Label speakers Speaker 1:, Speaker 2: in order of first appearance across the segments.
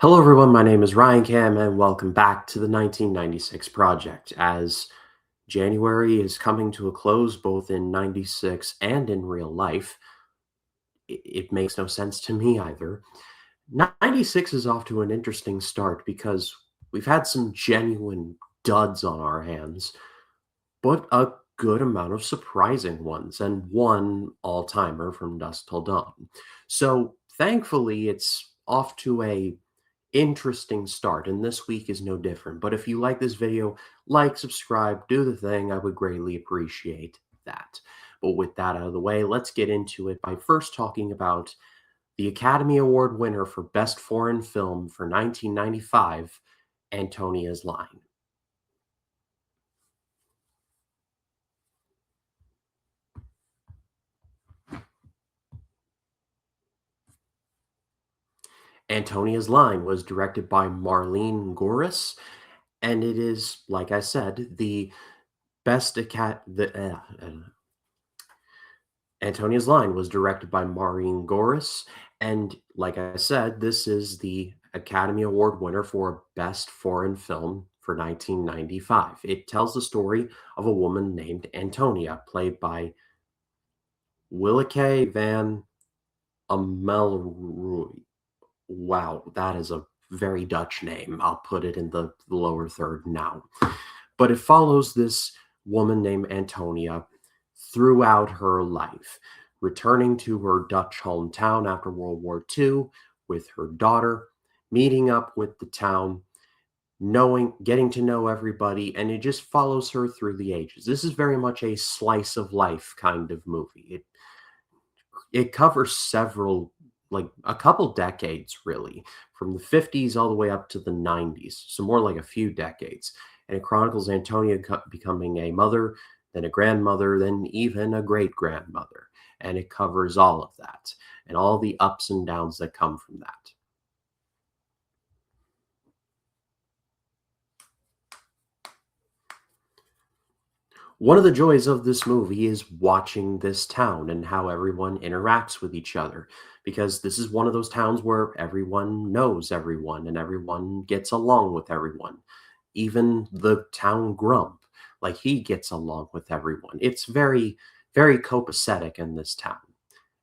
Speaker 1: Hello, everyone. My name is Ryan Cam, and welcome back to the 1996 project. As January is coming to a close, both in 96 and in real life, it makes no sense to me either. 96 is off to an interesting start because we've had some genuine duds on our hands, but a good amount of surprising ones, and one all timer from Dusk Till Dawn. So, thankfully, it's off to a interesting start, and this week is no different. But if you like this video, like, subscribe, do the thing. I would greatly appreciate that. But with that out of the way, let's get into it by first talking about the Academy Award winner for Best Foreign Film for 1995, Antonia's Line. Antonia's Line was directed by Marlene Goris, and it is, like I said, the best acat the Antonia's Line was directed by Maureen Goris, and like I said, this is the Academy Award winner for Best Foreign Film for 1995. It tells the story of a woman named Antonia, played by Willeke van Amelroy. Wow, that is a very Dutch name. I'll put it in the lower third now. But it follows this woman named Antonia throughout her life, returning to her Dutch hometown after World War II with her daughter, meeting up with the town, getting to know everybody, and it just follows her through the ages. This is very much a slice of life kind of movie. It covers several, like a couple decades really, from the 50s all the way up to the 90s, so more like a few decades. And it chronicles Antonia becoming a mother, then a grandmother, then even a great grandmother. And it covers all of that and all the ups and downs that come from that. One of the joys of this movie is watching this town and how everyone interacts with each other, because this is one of those towns where everyone knows everyone and everyone gets along with everyone. Even the town grump, like he gets along with everyone. It's very, very copacetic in this town.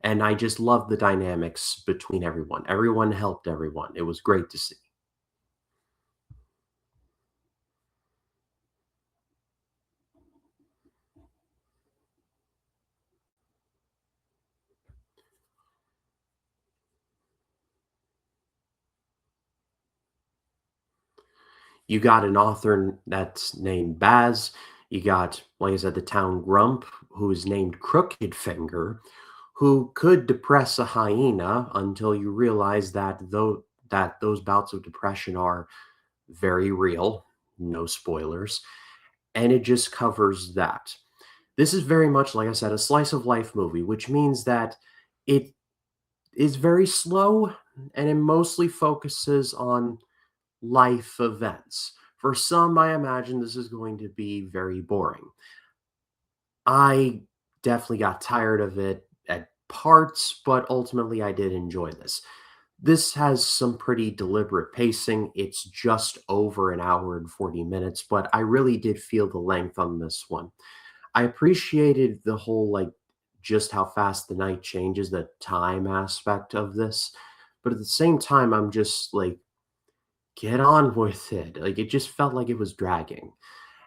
Speaker 1: And I just love the dynamics between everyone. Everyone helped everyone. It was great to see. You got an author that's named Baz. You got, like I said, the town grump, who is named Crooked Finger, who could depress a hyena until you realize that those bouts of depression are very real. No spoilers. And it just covers that. This is very much, like I said, a slice of life movie, which means that it is very slow and it mostly focuses on life events. For some, I imagine this is going to be very boring. I definitely got tired of it at parts, but ultimately I did enjoy this. This has some pretty deliberate pacing. It's just over an hour and 40 minutes, but I really did feel the length on this one. I appreciated the whole, like, just how fast the night changes, the time aspect of this. But at the same time, I'm just like, get on with it. Like, it just felt like it was dragging.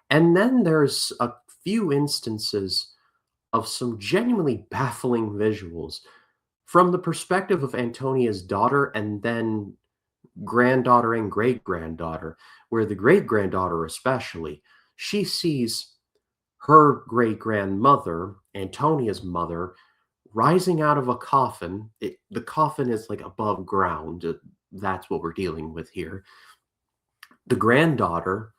Speaker 1: And then there's a few instances of some genuinely baffling visuals from the perspective of Antonia's daughter and then granddaughter and great granddaughter, where the great granddaughter, especially, she sees her great grandmother, Antonia's mother, rising out of a coffin. The coffin is like above ground. That's what we're dealing with here. The granddaughter,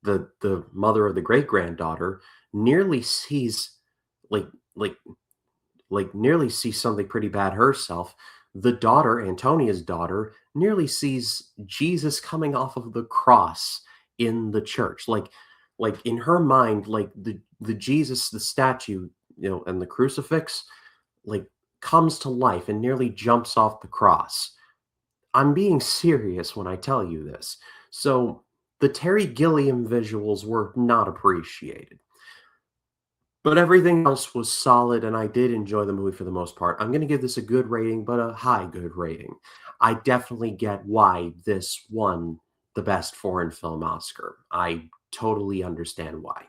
Speaker 1: the mother of the great granddaughter, nearly sees like like nearly sees something pretty bad herself. The daughter, Antonia's daughter, nearly sees Jesus coming off of the cross in the church. Like in her mind, like the Jesus, the statue, and the crucifix, like comes to life and nearly jumps off the cross. I'm being serious when I tell you this. So, the Terry Gilliam visuals were not appreciated. But everything else was solid, and I did enjoy the movie for the most part. I'm gonna give this a good rating, but a high good rating. I definitely get why this won the Best Foreign Film Oscar. I totally understand why.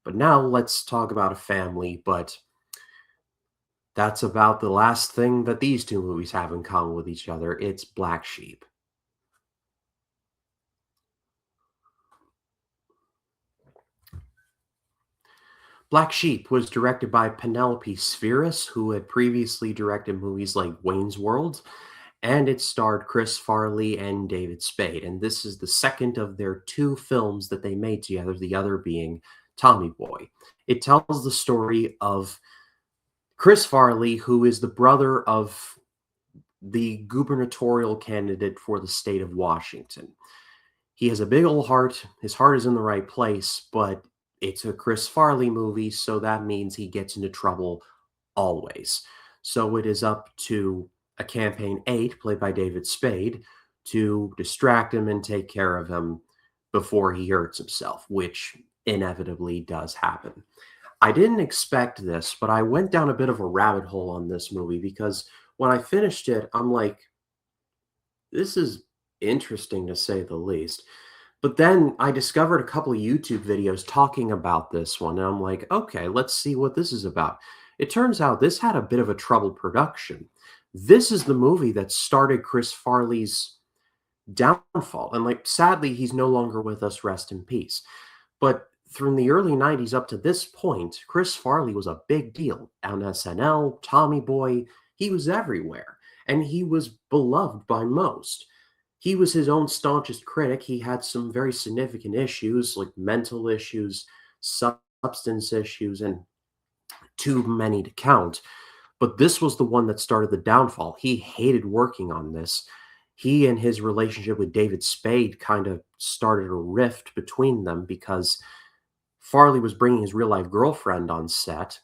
Speaker 1: But now let's talk about a family, but that's about the last thing that these two movies have in common with each other. It's Black Sheep. Black Sheep was directed by Penelope Spheris, who had previously directed movies like Wayne's World, and it starred Chris Farley and David Spade. And this is the second of their two films that they made together, the other being Tommy Boy. It tells the story of Chris Farley, who is the brother of the gubernatorial candidate for the state of Washington. He has a big old heart. His heart is in the right place, but it's a Chris Farley movie, so that means he gets into trouble always. So it is up to a campaign 8, played by David Spade, to distract him and take care of him before he hurts himself, which inevitably does happen. I didn't expect this, but I went down a bit of a rabbit hole on this movie because when I finished it, I'm like, this is interesting to say the least. But then I discovered a couple of YouTube videos talking about this one, and I'm like, okay, let's see what this is about. It turns out this had a bit of a troubled production. This is the movie that started Chris Farley's downfall. And like sadly, he's no longer with us, rest in peace. But from the early 90s up to this point, Chris Farley was a big deal on SNL, Tommy Boy, he was everywhere, and he was beloved by most. He was his own staunchest critic. He had some very significant issues like mental issues, substance issues, and too many to count. But this was the one that started the downfall. He hated working on this. He and his relationship with David Spade kind of started a rift between them because Farley was bringing his real life girlfriend on set,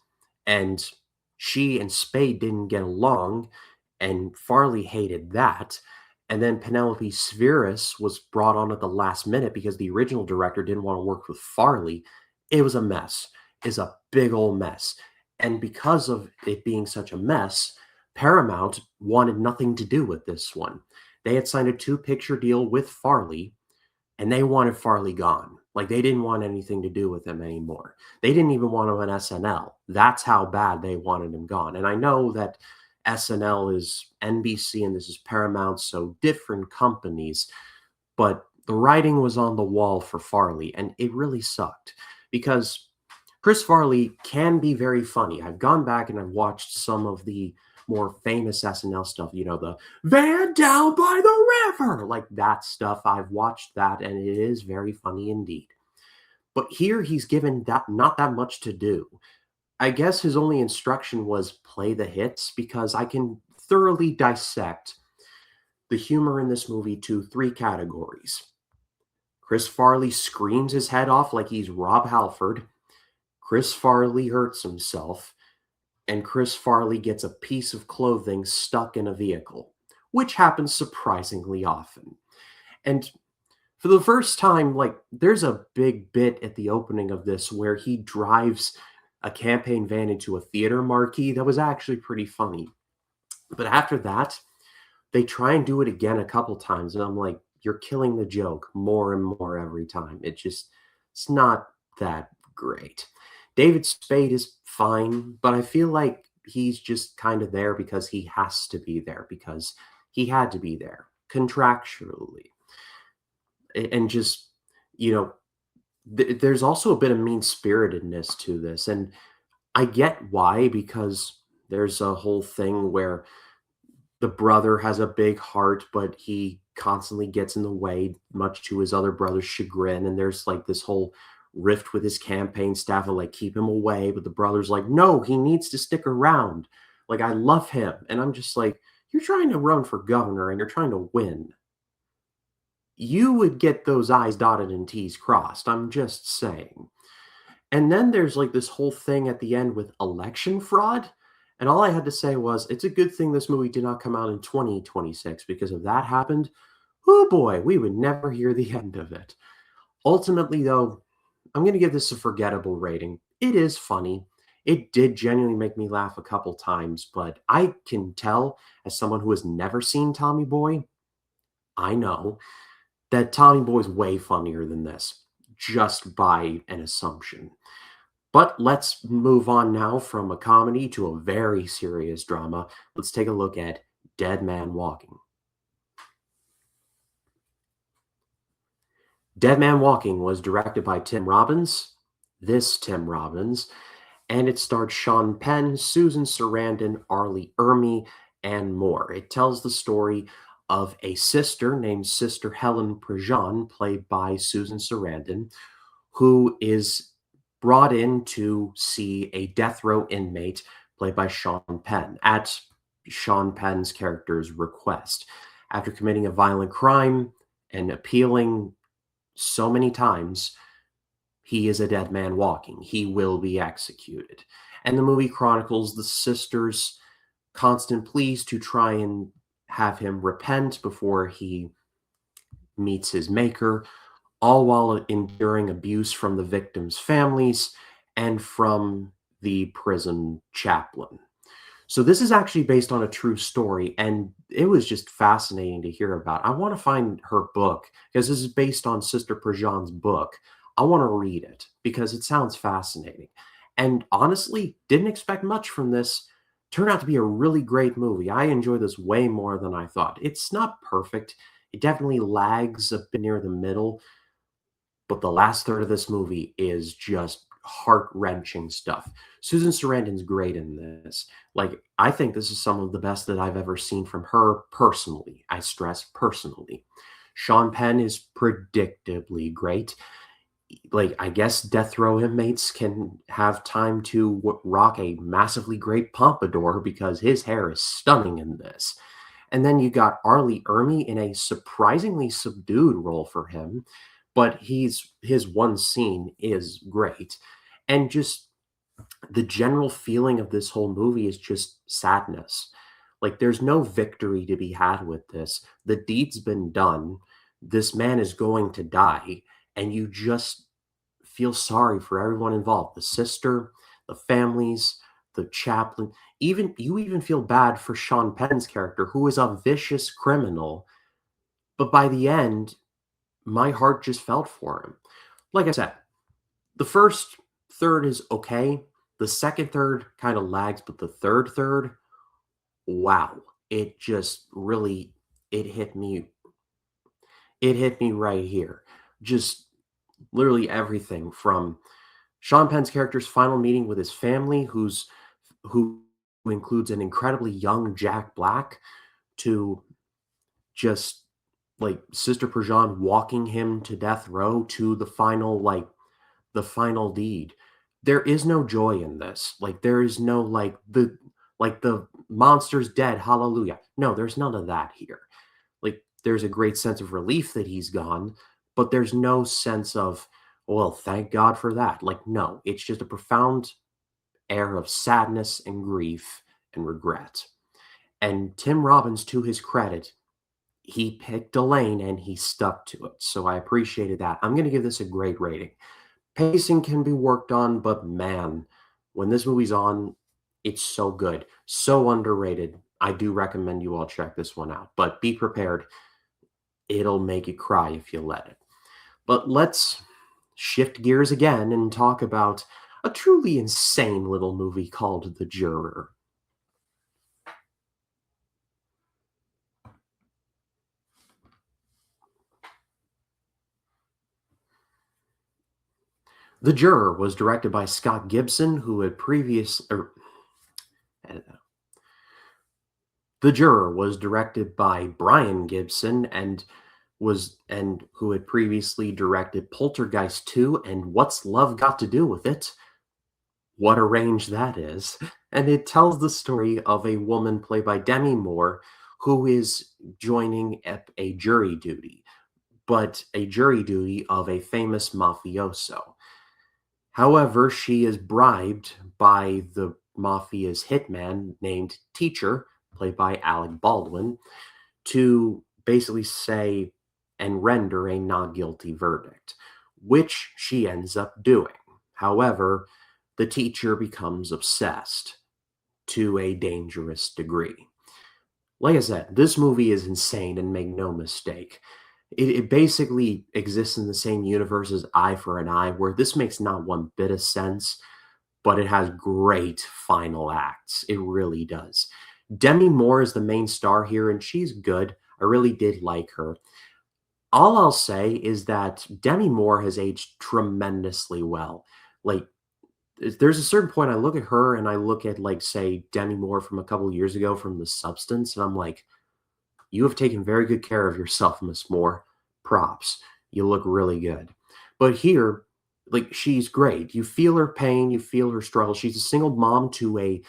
Speaker 1: and she and Spade didn't get along, and Farley hated that. And then Penelope Spheris was brought on at the last minute because the original director didn't want to work with Farley. It was a mess. It's a big old mess. And because of it being such a mess, Paramount wanted nothing to do with this one. They had signed a two-picture deal with Farley, and they wanted Farley gone. Like, they didn't want anything to do with him anymore. They didn't even want him on SNL. That's how bad they wanted him gone. And I know that SNL is NBC and this is Paramount, so different companies, but the writing was on the wall for Farley, and it really sucked because Chris Farley can be very funny. I've gone back and I've watched some of the more famous SNL stuff, the van down by the river, like that stuff. I've watched that and it is very funny indeed. But here he's given that not that much to do. I guess his only instruction was play the hits because I can thoroughly dissect the humor in this movie to three categories. Chris Farley screams his head off like he's Rob Halford. Chris Farley hurts himself, and Chris Farley gets a piece of clothing stuck in a vehicle, which happens surprisingly often. And for the first time, like, there's a big bit at the opening of this where he drives a campaign van into a theater marquee that was actually pretty funny. But after that, they try and do it again a couple times, and I'm like, you're killing the joke more and more every time. It's not that great. David Spade is fine, but I feel like he's just kind of there because he has to be there because he had to be there contractually. And just, you know, there's also a bit of mean-spiritedness to this, and I get why because there's a whole thing where the brother has a big heart, but he constantly gets in the way, much to his other brother's chagrin. And there's like this whole rift with his campaign staff of like, keep him away. But the brother's like, no, he needs to stick around. Like, I love him. And I'm just like, you're trying to run for governor and you're trying to win. You would get those I's dotted and T's crossed. I'm just saying. And then there's like this whole thing at the end with election fraud. And all I had to say was, it's a good thing this movie did not come out in 2026 because if that happened, oh boy, we would never hear the end of it. Ultimately, though, I'm going to give this a forgettable rating. It is funny. It did genuinely make me laugh a couple times, but I can tell, as someone who has never seen Tommy Boy, I know that Tommy Boy's way funnier than this, just by an assumption. But let's move on now from a comedy to a very serious drama. Let's take a look at Dead Man Walking. Dead Man Walking was directed by Tim Robbins, this Tim Robbins, and it starred Sean Penn, Susan Sarandon, Arlie Ermy, and more. It tells the story of a sister named Sister Helen Prejean, played by Susan Sarandon, who is brought in to see a death row inmate played by Sean Penn at Sean Penn's character's request. After committing a violent crime and appealing so many times, he is a dead man walking. He will be executed. And the movie chronicles the sister's constant pleas to try and have him repent before he meets his maker, all while enduring abuse from the victims' families and from the prison chaplain. So this is actually based on a true story, and it was just fascinating to hear about. I want to find her book because this is based on Sister Prejean's book. I want to read it because it sounds fascinating. And honestly, didn't expect much from this. Turned out to be a really great movie. I enjoy this way more than I thought. It's not perfect. It definitely lags a bit near the middle, but the last third of this movie is just heart-wrenching stuff. Susan Sarandon's great in this. Like, I think this is some of the best that I've ever seen from her personally. I stress personally. Sean Penn is predictably great. Like, I guess death row inmates can have time to rock a massively great pompadour because his hair is stunning in this. And then you got Arlie Ermy in a surprisingly subdued role for him, but his one scene is great. And just the general feeling of this whole movie is just sadness. Like there's no victory to be had with this. The deed's been done. This man is going to die, and you just feel sorry for everyone involved, the sister, the families, the chaplain. Even you even feel bad for Sean Penn's character, who is a vicious criminal. But by the end, my heart just felt for him. Like I said, the first third is okay. The second third kind of lags, but the third, wow, it just really it hit me. It hit me right here. Just literally everything from Sean Penn's character's final meeting with his family, who includes an incredibly young Jack Black, to just like Sister Prejean walking him to death row to the final deed. There is no joy in this. Like there is no the monster's dead, hallelujah. No, there's none of that here. Like there's a great sense of relief that he's gone, but there's no sense of, well, thank God for that. Like no, it's just a profound air of sadness and grief and regret. And Tim Robbins, to his credit, he picked a lane and he stuck to it. So I appreciated that. I'm going to give this a great rating. Pacing can be worked on, but man, when this movie's on, it's so good, so underrated. I do recommend you all check this one out, but be prepared. It'll make you cry if you let it. But let's shift gears again and talk about a truly insane little movie called The Juror. The Juror was directed by Scott Gibson, who had The Juror was directed by Brian Gibson and who had previously directed Poltergeist 2 and What's Love Got to Do with It? What a range that is. And it tells the story of a woman played by Demi Moore who is joining a jury duty, but a jury duty of a famous mafioso. However, she is bribed by the mafia's hitman named Teacher, played by Alec Baldwin, to basically say and render a not guilty verdict, which she ends up doing. However, the teacher becomes obsessed to a dangerous degree. Like I said, this movie is insane, and make no mistake. It basically exists in the same universe as Eye for an Eye, where this makes not one bit of sense, but it has great final acts. It really does. Demi Moore is the main star here, and she's good. I really did like her. All I'll say is that Demi Moore has aged tremendously well. Like, there's a certain point I look at her and I look at, like, say, Demi Moore from a couple years ago from The Substance, and I'm like, you have taken very good care of yourself, Miss Moore. Props. You look really good. But here, like, she's great. You feel her pain, you feel her struggle. She's a single mom to a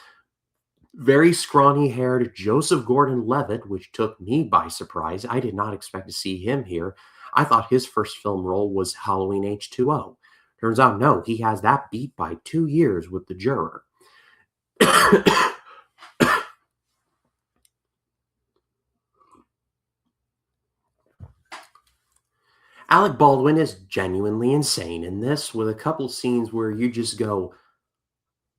Speaker 1: very scrawny haired Joseph Gordon Levitt, which took me by surprise. I did not expect to see him here. I thought his first film role was Halloween H2O. Turns out, no, he has that beat by 2 years with The Juror. Alec Baldwin is genuinely insane in this, with a couple scenes where you just go,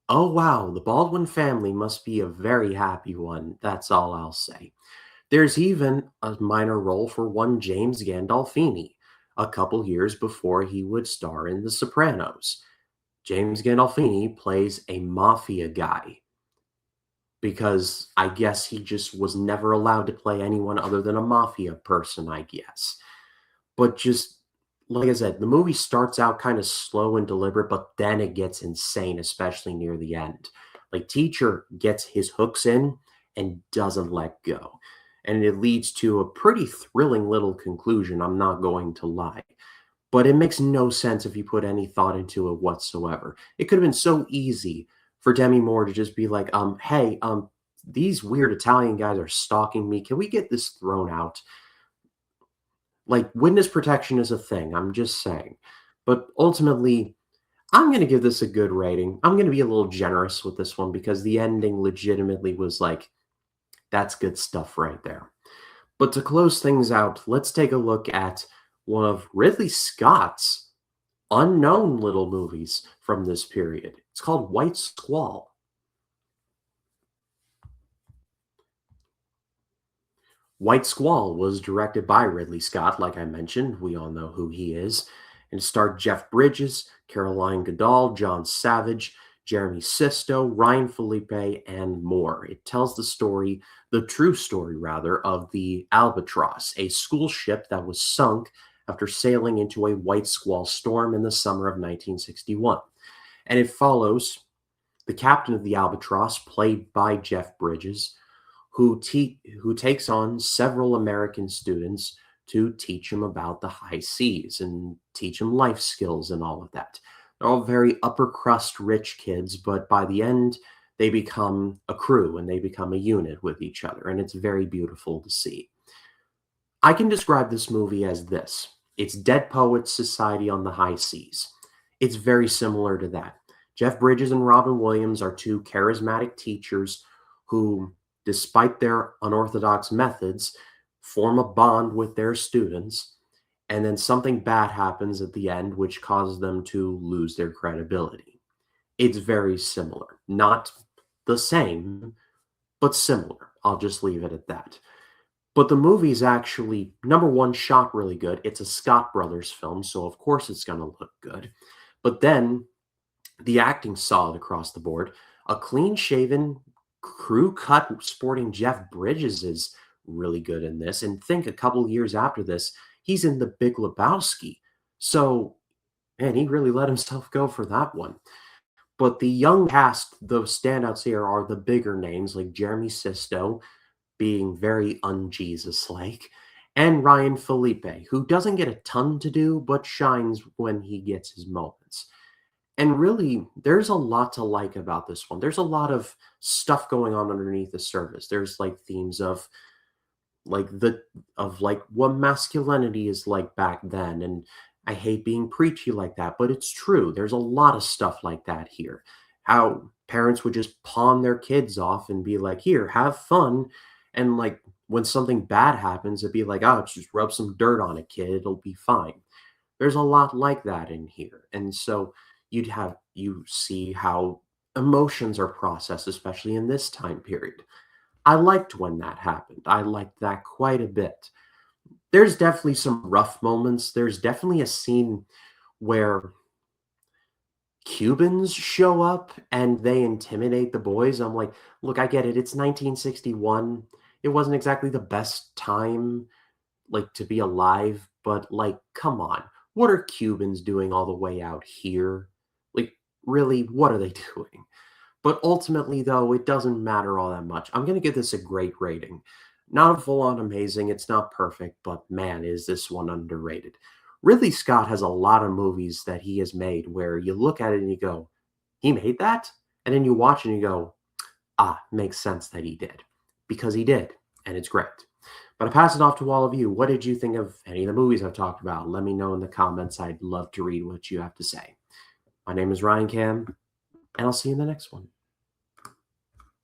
Speaker 1: oh wow, the Baldwin family must be a very happy one. That's all I'll say. There's even a minor role for one James Gandolfini, a couple years before he would star in The Sopranos. James Gandolfini plays a mafia guy because I guess he just was never allowed to play anyone other than a mafia person, I guess. But just like I said, the movie starts out kind of slow and deliberate, but then it gets insane, especially near the end. Like, Teacher gets his hooks in and doesn't let go. And it leads to a pretty thrilling little conclusion, I'm not going to lie. But it makes no sense if you put any thought into it whatsoever. It could have been so easy for Demi Moore to just be like, hey, these weird Italian guys are stalking me. Can we get this thrown out? Like, witness protection is a thing, I'm just saying. But ultimately, I'm going to give this a good rating. I'm going to be a little generous with this one because the ending legitimately was like, that's good stuff right there. But to close things out, let's take a look at one of Ridley Scott's unknown little movies from this period. It's called White Squall. White Squall was directed by Ridley Scott, like I mentioned. We all know who he is. And it starred Jeff Bridges, Caroline Goodall, John Savage, Jeremy Sisto, Ryan Felipe, and more. It tells the story, the true story rather, of the Albatross, a school ship that was sunk after sailing into a white squall storm in the summer of 1961. And it follows the captain of the Albatross, played by Jeff Bridges, who takes on several American students to teach him about the high seas and teach him life skills and all of that. They're all very upper crust rich kids, but by the end, they become a crew and they become a unit with each other, and it's very beautiful to see. I can describe this movie as this. It's Dead Poets Society on the High Seas. It's very similar to that. Jeff Bridges and Robin Williams are two charismatic teachers who, despite their unorthodox methods, form a bond with their students, and then something bad happens at the end which causes them to lose their credibility. It's very similar. Not the same, but similar. I'll just leave it at that. But the movie is actually, number one, shot really good. It's a Scott Brothers film, so of course it's going to look good. But then the acting's solid across the board. A clean-shaven, crew-cut sporting Jeff Bridges is really good in this. And think a couple years after this, he's in The Big Lebowski. So, man, he really let himself go for that one. But the young cast, the standouts here are the bigger names like Jeremy Sisto, being very un-Jesus-like, and Ryan Felipe, who doesn't get a ton to do, but shines when he gets his moments. And really, there's a lot to like about this one. There's a lot of stuff going on underneath the surface. There's like themes of like what masculinity is like back then. And I hate being preachy like that, but it's true. There's a lot of stuff like that here. How parents would just pawn their kids off and be like, "Here, have fun." And like when something bad happens, it'd be like, "Oh, just rub some dirt on it, kid. It'll be fine." There's a lot like that in here. And so you see how emotions are processed, especially in this time period. I liked when that happened. I liked that quite a bit. There's definitely some rough moments. There's definitely a scene where Cubans show up and they intimidate the boys. I'm like, look, I get it. It's 1961. It wasn't exactly the best time, like, to be alive, but like, come on. What are Cubans doing all the way out here? Like, really, what are they doing? But ultimately, though, it doesn't matter all that much. I'm going to give this a great rating. Not a full on amazing, it's not perfect, but man, is this one underrated. Ridley Scott has a lot of movies that he has made where you look at it and you go, he made that? And then you watch and you go, ah, makes sense that he did. Because he did, and it's great. But I pass it off to all of you. What did you think of any of the movies I've talked about? Let me know in the comments. I'd love to read what you have to say. My name is Ryan Cam, and I'll see you in the next one.